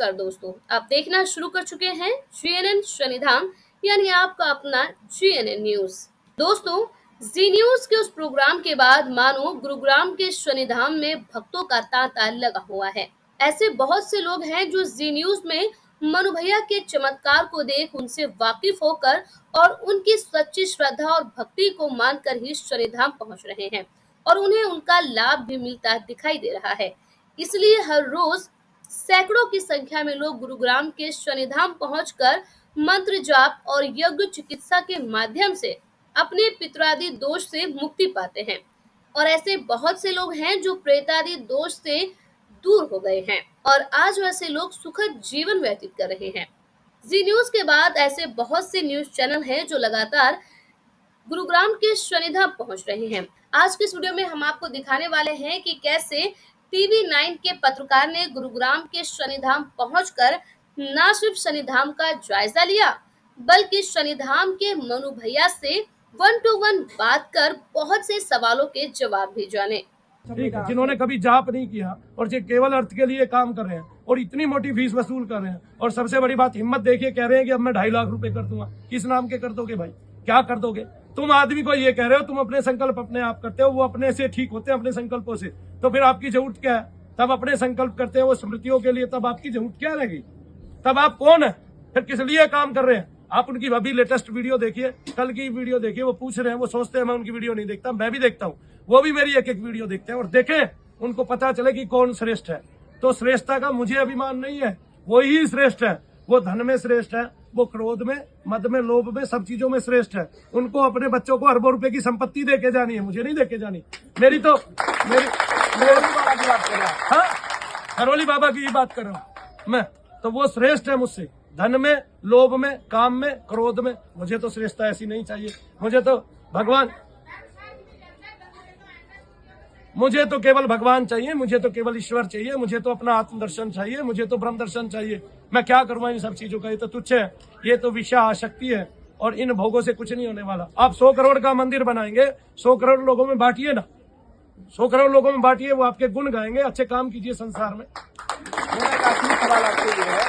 नमस्कार दोस्तों, आप देखना शुरू कर चुके हैं जीएनएन शनिधाम यानी आपका अपना जीएनएन न्यूज। दोस्तों, जी न्यूज के उस प्रोग्राम के बाद मानो गुरुग्राम के शनिधाम में भक्तों का तांता लगा हुआ है। ऐसे बहुत से लोग हैं जो जी न्यूज में मनु भैया के चमत्कार को देख उनसे वाकिफ होकर और उनकी सच्ची श्रद्धा और भक्ति को मानकर ही शनिधाम पहुंच रहे हैं और उन्हें उनका लाभ भी मिलता दिखाई दे रहा है। इसलिए हर रोज सैकड़ों की संख्या में लोग गुरुग्राम के शनिधाम पहुंचकर मंत्र जाप और यज्ञ चिकित्सा के माध्यम से अपने पितरादि दोष से मुक्ति पाते हैं और ऐसे बहुत से लोग हैं जो प्रेतादि दोष से दूर हो गए हैं और आज वैसे लोग सुखद जीवन व्यतीत कर रहे हैं। जी न्यूज के बाद ऐसे बहुत से न्यूज चैनल हैं जो लगातार गुरुग्राम के शनिधाम पहुंच रहे हैं। आज के वीडियो में हम आपको दिखाने वाले हैं कि कैसे टीवी 9 के पत्रकार ने गुरुग्राम के शनिधाम पहुंचकर न सिर्फ शनिधाम का जायजा लिया बल्कि शनिधाम के मनु भैया से 1-to-1 बात कर बहुत से सवालों के जवाब भी जाने। ठीक है, जिन्होंने कभी जाप नहीं किया और जो केवल अर्थ के लिए काम कर रहे हैं और इतनी मोटी फीस वसूल कर रहे हैं और सबसे बड़ी बात हिम्मत देखिए, कह रहे हैं कि अब मैं 2.5 लाख रुपए कर दूंगा। किस नाम के कर दोगे भाई? क्या कर दोगे? तुम आदमी को ये कह रहे हो, तुम अपने संकल्प अपने आप करते हो, वो अपने से ठीक होते हैं अपने संकल्पों से, तो फिर आपकी जरूरत क्या है? तब अपने संकल्प करते हैं वो स्मृतियों के लिए, तब आपकी जरूरत क्या रहेगी? तब आप कौन है? फिर किस लिए काम कर रहे हैं? आप उनकी अभी लेटेस्ट वीडियो देखिए, कल की वीडियो देखिए, वो पूछ रहे हैं, वो सोचते हैं मैं उनकी वीडियो नहीं देखता, मैं भी देखता हूँ, वो भी मेरी एक एक वीडियो देखते हैं और देखें, उनको पता चले कि कौन श्रेष्ठ है। तो श्रेष्ठता का मुझे अभिमान नहीं है, वो ही श्रेष्ठ है। वो धन में श्रेष्ठ है, वो क्रोध में, मद में, लोभ में, सब चीजों में श्रेष्ठ है। उनको अपने बच्चों को अरबों रुपए की संपत्ति देके जानी है, मुझे नहीं देके जानी। मेरी बाबा की बात कर रहा हूँ, हाँ, हरोली बाबा की बात कर रहा हूँ मैं। तो वो श्रेष्ठ है मुझसे, धन में, लोभ में, काम में, क्रोध में। मुझे तो श्रेष्ठता ऐसी नहीं चाहिए। मुझे तो केवल भगवान चाहिए, मुझे तो केवल ईश्वर चाहिए, मुझे तो अपना आत्मदर्शन चाहिए, मुझे तो ब्रह्म दर्शन चाहिए। मैं क्या करूँ इन सब चीजों का? ये तो तुच्छ है, ये तो विषय आसक्ति है और इन भोगों से कुछ नहीं होने वाला। आप 100 करोड़ का मंदिर बनाएंगे, 100 करोड़ लोगों में बांटिए ना, 100 करोड़ लोगों में बांटिए, वो आपके गुण गाएंगे। अच्छे काम कीजिए संसार में। सवाल आपसे ये है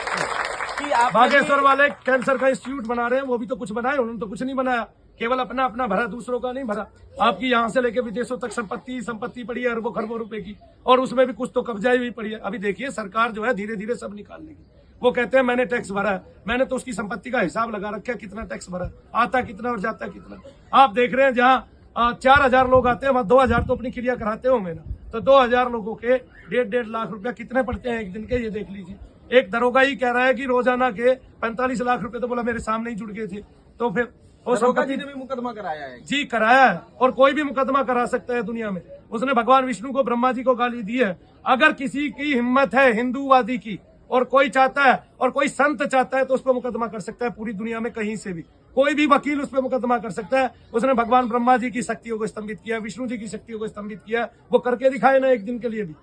कि आप बागेश्वर वाले कैंसर का इंस्टीट्यूट बना रहे हैं, वो भी तो कुछ बनाए, उन्होंने तो कुछ नहीं बनाया, केवल अपना अपना भरा, दूसरों का नहीं भरा। आपकी यहाँ से लेके विदेशों तक संपत्ति पड़ी है अरबों खरबों रुपए की, और उसमें भी कुछ तो कब्जा भी पड़ी है। अभी देखिए सरकार जो है धीरे धीरे सब निकाल लेगी। वो कहते हैं मैंने टैक्स भरा है, मैंने तो उसकी संपत्ति का हिसाब लगा रखा है, कितना टैक्स भरा, आता कितना और जाता कितना। आप देख रहे हैं जहाँ 4,000 लोग आते हैं वहाँ 2,000 तो अपनी क्रिया कराते होंगे ना, तो 2,000 लोगों के 1.5 लाख रुपया कितने पड़ते हैं एक दिन के, ये देख लीजिए। एक दरोगा ही कह रहा है कि रोजाना के 45 लाख रुपए तो बोला मेरे सामने ही जुड़ गए थे। तो फिर दरोगा जी ने भी मुकदमा कराया है जी, कराया है, और कोई भी मुकदमा करा सकता है दुनिया में। उसने भगवान विष्णु को, ब्रह्मा जी को गाली दी है। अगर किसी की हिम्मत है हिंदूवादी की और कोई चाहता है और कोई संत चाहता है तो उस पर मुकदमा कर सकता है, पूरी दुनिया में कहीं से भी कोई भी वकील उस पर मुकदमा कर सकता है। उसने भगवान ब्रह्मा जी की शक्तियों को स्तंभित किया, विष्णु जी की शक्तियों को स्तंभित किया, वो करके दिखाए ना एक दिन के लिए भी।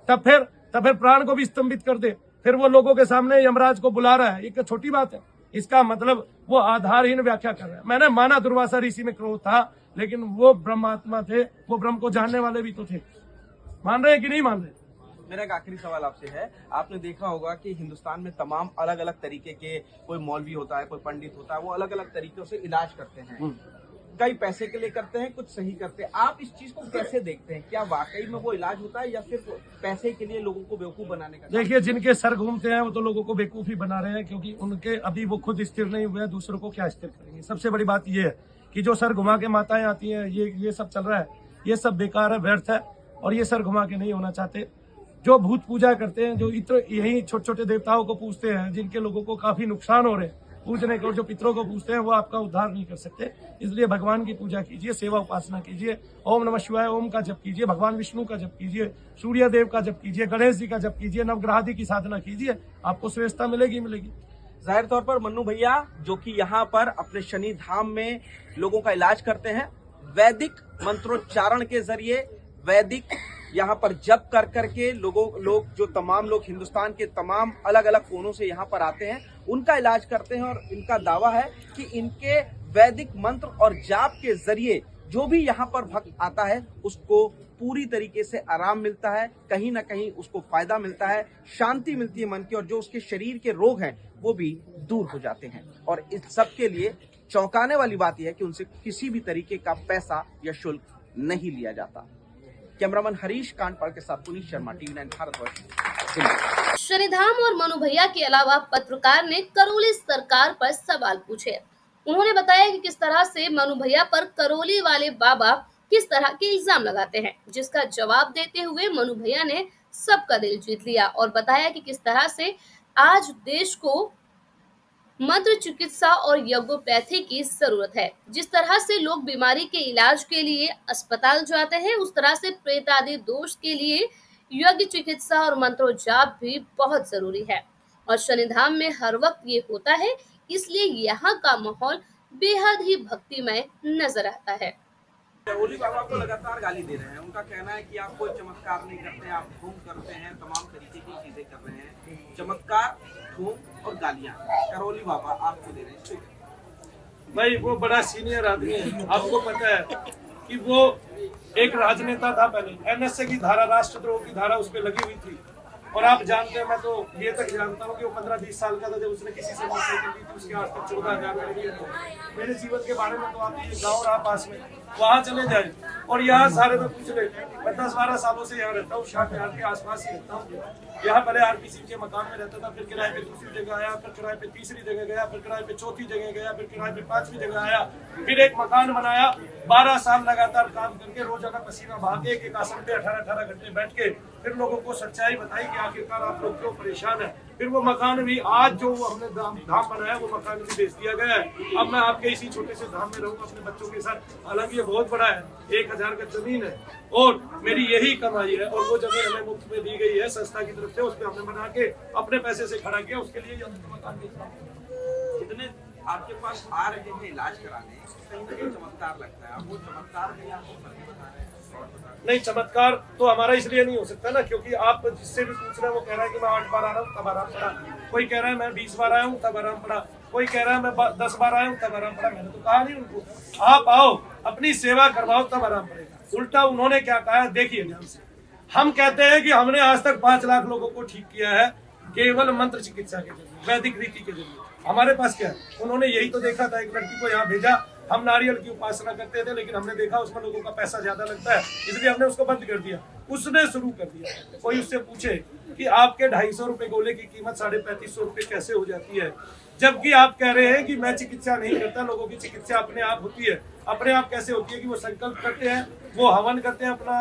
तब फिर प्राण को भी स्तंभित कर दे, फिर वो लोगों के सामने यमराज को बुला रहा है, ये क्या छोटी बात है? इसका मतलब वो आधारहीन व्याख्या कर रहा है। मैंने माना दुर्वासा ऋषि में क्रोध था, लेकिन वो ब्रह्मात्मा थे, वो ब्रह्म को जानने वाले भी तो थे। मान रहे हैं कि नहीं मान रहे? मेरा एक आखिरी सवाल आपसे है, आपने देखा होगा कि हिंदुस्तान में तमाम अलग अलग तरीके के, कोई मौलवी होता है, कोई पंडित होता है, वो अलग अलग तरीकों से इलाज करते हैं। कई पैसे के लिए करते हैं, कुछ सही करते हैं। आप इस चीज को कैसे देखते हैं? क्या वाकई में वो इलाज होता है या सिर्फ पैसे के लिए लोगों को बेवकूफ बनाने का? देखिए, जिनके सर घूमते हैं वो तो लोगों को बेवकूफ ही बना रहे हैं, क्योंकि उनके अभी वो खुद स्थिर नहीं हुए हैं, दूसरों को क्या स्थिर करेंगे। सबसे बड़ी बात ये है कि जो सर घुमा के माताएं आती हैं, ये सब चल रहा है, ये सब बेकार है, व्यर्थ है, और ये सर घुमा के नहीं होना चाहते। जो भूत पूजा करते हैं, जो इत्र यही छोटे छोटे देवताओं को पूजते हैं, जिनके लोगों को काफी नुकसान हो रहे हैं पूजने के, और जो पितरों को पूजते हैं, वो आपका उद्धार नहीं कर सकते। इसलिए भगवान की पूजा कीजिए, सेवा उपासना कीजिए, ओम नमः शिवाय ओम का जप कीजिए, भगवान विष्णु का जप कीजिए, सूर्य देव का जप कीजिए, गणेश जी का जप कीजिए, नवग्रहादि की साधना कीजिए, आपको श्रेष्ठता मिलेगी। जाहिर तौर पर मन्नू भैया जो कि यहाँ पर अपने शनि धाम में लोगों का इलाज करते हैं, वैदिक मंत्रोच्चारण के जरिए, वैदिक यहाँ पर जप कर करके लोग जो तमाम लोग हिंदुस्तान के तमाम अलग अलग कोनों से यहाँ पर आते हैं, उनका इलाज करते हैं। और इनका दावा है कि इनके वैदिक मंत्र और जाप के जरिए जो भी यहाँ पर भक्त आता है उसको पूरी तरीके से आराम मिलता है, कहीं ना कहीं उसको फायदा मिलता है, शांति मिलती है मन की, और जो उसके शरीर के रोग हैं वो भी दूर हो जाते हैं। और इस सब के लिए चौंकाने वाली बात यह है कि उनसे किसी भी तरीके का पैसा या शुल्क नहीं लिया जाता। कैमरामैन हरीश कांडपाल के साथ पुनीत शर्मा, TV9 भारतवर्ष। शनिधाम और मनु भैया के अलावा पत्रकार ने करौली सरकार पर सवाल पूछे। उन्होंने बताया कि किस तरह से मनु भैया पर करौली वाले बाबा किस तरह के इल्जाम लगाते हैं, जिसका जवाब देते हुए मनु भैया ने सबका दिल जीत लिया और बताया कि किस तरह से आज देश को मंत्र चिकित्सा और यज्ञोपैथी की जरूरत है। जिस तरह से लोग बीमारी के इलाज के लिए अस्पताल जाते हैं, उस तरह से प्रेत आदि दोष के लिए यज्ञ चिकित्सा और मंत्रोजाप भी बहुत जरूरी है। और शनिधाम में हर वक्त ये होता है, इसलिए यहाँ का माहौल बेहद ही भक्तिमय नजर आता है। करौली बाबा को लगातार गाली दे रहे हैं। उनका कहना है कि आप कोई चमत्कार नहीं करते, आप ढोंग करते हैं, तमाम तरीके की चीजें कर रहे हैं। चमत्कार, ढोंग और गालियां करौली बाबा आपको दे रहे हैं। भाई वो बड़ा सीनियर आदमी है, आपको पता है कि वो एक राजनेता था। पहले NSA की धारा, राष्ट्रद्रोह की धारा उस पर लगी हुई थी। और आप जानते हैं, मैं तो ये तक जानता हूँ कि वो 15-20 साल का था जब उसने किसी से मोटरसाइकिल ली थी, उसके आज तक 14,000 रुपये थे। मेरे जीवन के बारे में तो आप ये गाँव रहा पास में, वहाँ चले जाए और यहाँ सारे में पूछ ले। मैं 10-12 सालों से यहाँ रहता हूँ, शाहजहां के आसपास ही रहता हूँ। यहाँ पहले RPC के मकान में रहता था, फिर किराए पे दूसरी जगह आया, फिर किराए पे तीसरी जगह गया, फिर किराए पे चौथी जगह गया, फिर किराए पे 5वीं जगह आया, फिर एक मकान बनाया। 12 साल लगातार काम करके रोजाना पसीना बहा के एक आसन पे 18-18 घंटे बैठ के फिर लोगों को सच्चाई बताई कि आखिरकार आप लोग क्यों परेशान है। फिर वो मकान भी आज जो हमने धाम बनाया, वो मकान भी बेच दिया गया है। अब मैं आपके इसी छोटे से धाम में रहूंगा अपने बच्चों के साथ। हालांकि ये बहुत बड़ा है, 1000 का जमीन है और मेरी यही कमाई है। और वो जमीन हमें मुफ्त में दी गई है संस्था की तरफ से, उस पर हमने बना के अपने पैसे से खड़ा किया। उसके लिए मकान जितने आपके पास आ रहे हैं इलाज कराने, कहीं ना कहीं चमत्कार लगता है। वो चमत्कार नहीं, आपको बता रहे हैं। नहीं, चमत्कार तो हमारा इसलिए नहीं हो सकता ना, क्योंकि आप जिससे भी पूछ रहे हैं वो कह रहा है कि मैं 8 बार आ रहा हूँ तब आराम पड़ा, कोई कह रहा है मैं 20 बार आया हूँ तब आराम पड़ा, कोई कह रहा है मैं 10 बार आया हूँ तब आराम पड़ा। मैंने तो कहा नहीं उनको, आप आओ अपनी सेवा करवाओ तब आराम पड़ेगा। उल्टा उन्होंने क्या कहा, देखिए ध्यान से। हम कहते हैं कि हमने आज तक 5 लाख लोगों को ठीक किया है केवल मंत्र चिकित्सा के जरिए, वैदिक रीति के जरिए। हमारे पास क्या है, उन्होंने यही तो देखा था, एक लड़की को यहाँ भेजा। हम नारियल की उपासना करते थे, लेकिन हमने देखा उसमें लोगों का पैसा ज्यादा लगता है, इसलिए हमने उसको बंद कर दिया। उसने शुरू कर दिया। कोई उससे पूछे कि आपके 250 रुपए गोले की कीमत 3550 रुपए कैसे हो जाती है, जबकि आप कह रहे हैं कि मैं चिकित्सा नहीं करता, लोगों की चिकित्सा अपने आप होती है। अपने आप कैसे होती है कि वो संकल्प करते हैं, वो हवन करते हैं अपना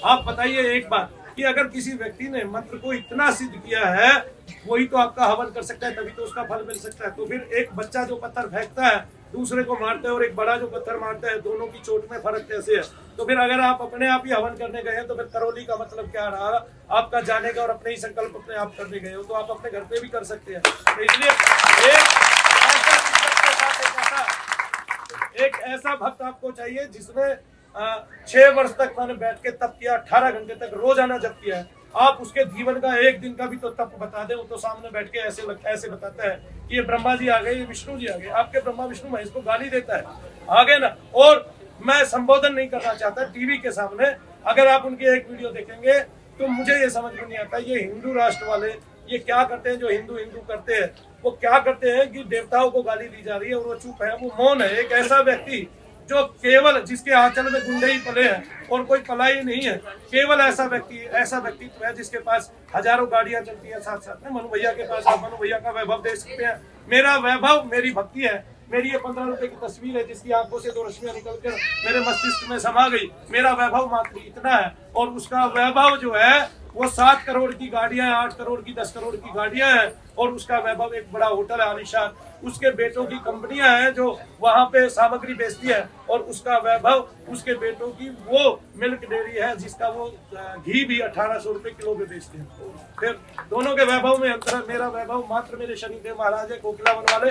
आप बताइए एक बात कि अगर किसी व्यक्ति ने मंत्र को इतना सिद्ध किया है, वही तो आपका हवन कर सकता है, तभी तो उसका फल मिल सकता है। तो फिर एक बच्चा जो पत्थर फेंकता है दूसरे को मारता है और एक बड़ा जो पत्थर मारता है, दोनों की चोट में फर्क कैसे है? तो फिर अगर आप अपने आप ही हवन करने गए हैं तो फिर करौली का मतलब क्या रहा आपका जाने का, और अपने ही संकल्प अपने आप करने गए हो तो आप अपने घर पे भी कर सकते हैं। तो इसलिए एक ऐसा भक्त आपको चाहिए जिसने 6 वर्ष तक मैंने बैठ के तप किया, 18 घंटे तक रोजाना जप किया है। आप उसके जीवन का एक दिन का भी तो तप बता दे, वो तो सामने बैठ के ऐसे बताता है कि ये ब्रह्मा जी आ गए, ये विष्णु जी आ गए। आपके ब्रह्मा विष्णु महेश को गाली देता है, आगे ना। और मैं संबोधन नहीं करना चाहता टीवी के सामने, अगर आप उनकी एक वीडियो देखेंगे तो मुझे ये समझ में नहीं आता ये हिंदू राष्ट्र वाले ये क्या करते हैं। जो हिंदू करते हैं वो क्या करते हैं कि देवताओं को गाली दी जा रही है और वो चुप है, वो मौन है। एक ऐसा व्यक्ति जो केवल जिसके आंचल में गुंडे ही पले हैं और कोई पलाई नहीं है, केवल ऐसा व्यक्तित्व है जिसके पास हजारों गाड़ियां चलती हैं साथ साथ में। मनु भैया के पास आप मनु भैया का वैभव देख सकते हैं। मेरा वैभव मेरी भक्ति है। मेरी ये 15 रुपए की तस्वीर है जिसकी आंखों से 2 रश्मियां निकलकर मेरे मस्तिष्क में समा गई। मेरा वैभव मात्र इतना है और उसका वैभव जो है वो 7 करोड़ की गाड़ियां हैं, 8 करोड़ की, 10 करोड़ की गाड़ियां हैं और उसका वैभव एक बड़ा होटल है आलिशान। उसके बेटों की कंपनियां हैं जो वहां पे सामग्री बेचती है और उसका वैभव उसके बेटों की वो मिल्क डेयरी है जिसका वो घी भी 1800 रुपए किलो में बेचते हैं। फिर दोनों के वैभव में अंतर है। मेरा वैभव मात्र मेरे शनिदेव महाराज है, कोकिलावन वाले।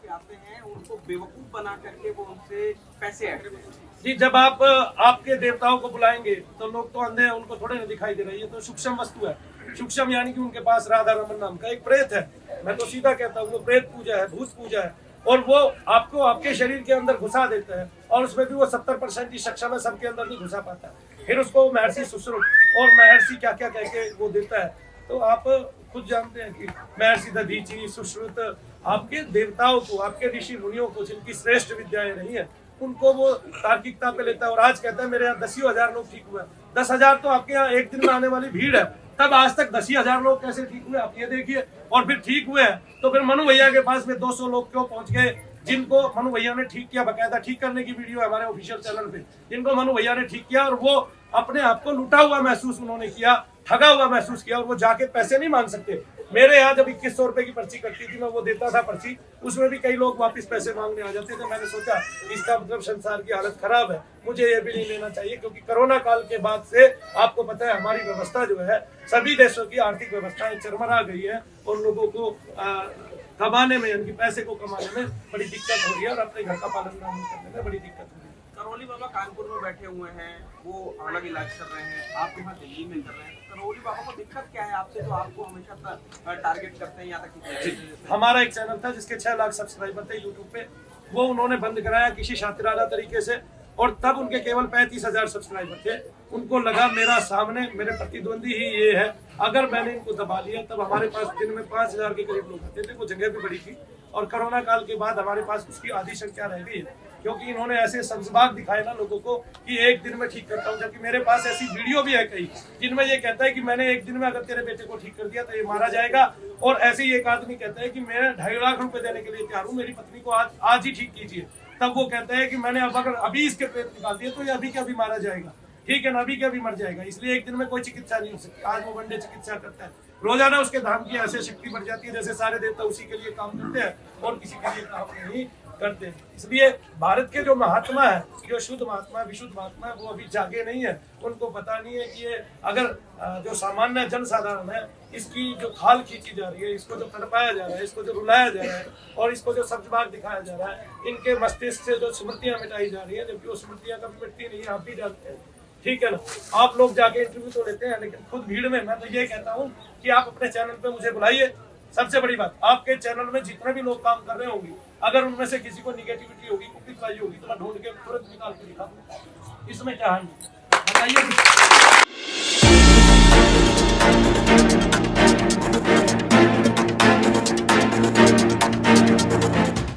आते हैं उनको बेवकूफ बना करके वो उनसे पैसे ऐड करते हैं। जी, जब आप आपके देवताओं को बुलाएंगे तो लोग तो अंधे हैं, उनको थोड़े ना दिखाई दे रही है। तो सूक्ष्म वस्तु है। सूक्ष्म यानी कि उनके पास राधा रमन नाम का एक प्रेत है। मैं तो सीधा कहता हूँ वो प्रेत पूजा है, भूत पूजा है। और वो आपको आपके शरीर के अंदर घुसा देता है, और उसमें भी वो 70% ही सक्षम है, सबके अंदर नहीं घुसा पाता। फिर उसको महर्षि सुश्रुत और महर्षि क्या क्या कह के वो देता है। तो आप खुद जानते हैं कि महर्षि दधीचि, सुश्रुत, आपके देवताओं को, आपके ऋषि मुनियों को, जिनकी श्रेष्ठ विद्याएं रही है, उनको वो तार्किकता पे लेता है। और आज कहता है मेरे यहाँ 10,000 लोग ठीक हुए। 10,000 तो आपके यहाँ एक दिन में आने वाली भीड़ है, तब आज तक 10,000 लोग कैसे ठीक हुए आप ये देखिए। और फिर ठीक हुए हैं तो फिर मनु भैया के पास में 200 लोग क्यों पहुंच गए, जिनको मनु भैया ने ठीक किया। बकायदा ठीक करने की वीडियो है हमारे ऑफिशियल चैनल पे, जिनको मनु भैया ने ठीक किया और वो अपने आप को लूटा हुआ महसूस उन्होंने किया, ठगा हुआ महसूस किया, और वो जाके पैसे नहीं मांग सकते। मेरे यहाँ जब 2100 रुपए की पर्ची कटती थी, मैं वो देता था पर्ची, उसमें भी कई लोग वापस पैसे मांगने आ जाते थे। मैंने सोचा इसका मतलब संसार की हालत खराब है, मुझे ये भी नहीं लेना चाहिए। क्योंकि कोरोना काल के बाद से आपको पता है हमारी व्यवस्था जो है, सभी देशों की आर्थिक व्यवस्थाएं चरमरा गई है और लोगों को कमाने में, यानी पैसे को कमाने में बड़ी दिक्कत हो रही है और अपने घर का पालन करने में बड़ी दिक्कत हो रही है। करौली बाबा कानपुर में बैठे हुए हैं, वो अलग इलाज कर रहे हैं, आप यहाँ दिल्ली में कर रहे हैं। करौली बाबा को दिक्कत क्या है आपसे, जो आपको हमेशा टारगेट करते हैं यहाँ तक? हमारा एक चैनल था जिसके 6 लाख सब्सक्राइबर थे यूट्यूब पे, वो उन्होंने बंद कराया किसी शातिराना तरीके से, और तब उनके केवल 35,000 सब्सक्राइबर थे। उनको लगा मेरा सामने मेरे प्रतिद्वंदी ही ये है, अगर मैंने इनको दबा लिया। तब हमारे पास दिन में 5,000 के करीब लोग आते थे, वो जगह भी बड़ी थी। और कोरोना काल के बाद हमारे पास उसकी आधी संख्या रह गई है, क्योंकि इन्होंने ऐसे सब्जबाग दिखाए ना लोगों को कि एक दिन में ठीक करता हूँ। जबकि मेरे पास ऐसी वीडियो भी है कई जिनमें ये कहता है कि मैंने एक दिन में अगर तेरे बेटे को ठीक कर दिया तो ये मारा जाएगा। और ऐसे ही एक आदमी कहता है कि मैं 2.5 लाख रुपए देने के लिए तैयार हूँ, मेरी पत्नी को आज ही ठीक कीजिए। तब वो कहता है कि मैंने अब अगर अभी इसके पेट निकाल दिए तो ये अभी के अभी मारा जाएगा, ठीक है ना, अभी के अभी मर जाएगा। इसलिए एक दिन में कोई चिकित्सा नहीं हो सकती। आज वो वनडे चिकित्सा करता है, रोजाना उसके धाम की ऐसे शक्ति बढ़ जाती है जैसे सारे देवता उसी के लिए काम करते हैं और किसी के लिए काम नहीं करते हैं। इसलिए भारत के जो महात्मा है, जो शुद्ध महात्मा, विशुद्ध महात्मा है, वो अभी जागे नहीं है। उनको पता नहीं है कि ये अगर जो सामान्य जनसाधारण है, इसकी जो खाल खींची जा रही है, इसको जो तड़पाया जा रहा है, इसको जो रुलाया जा रहा है और इसको जो सब्जबाग दिखाया जा रहा है, इनके मस्तिष्क से जो स्मृतियां मिटाई जा रही है, जबकि वो स्मृतियां कभी मिटती नहीं है, आप भी जानते हैं, ठीक है ना। आप लोग जाके इंटरव्यू तो लेते हैं, लेकिन खुद भीड़ में मैं तो ये कहता हूँ कि आप अपने चैनल पे मुझे बुलाइए। सबसे बड़ी बात, आपके चैनल में जितने भी लोग काम कर रहे होंगे, अगर उनमें से किसी को निगेटिविटी होगी, कुपितवाई होगी, तो मैं ढूंढ के तुरंत निकाल के दिखा दूँ। इसमें क्या है बताइए।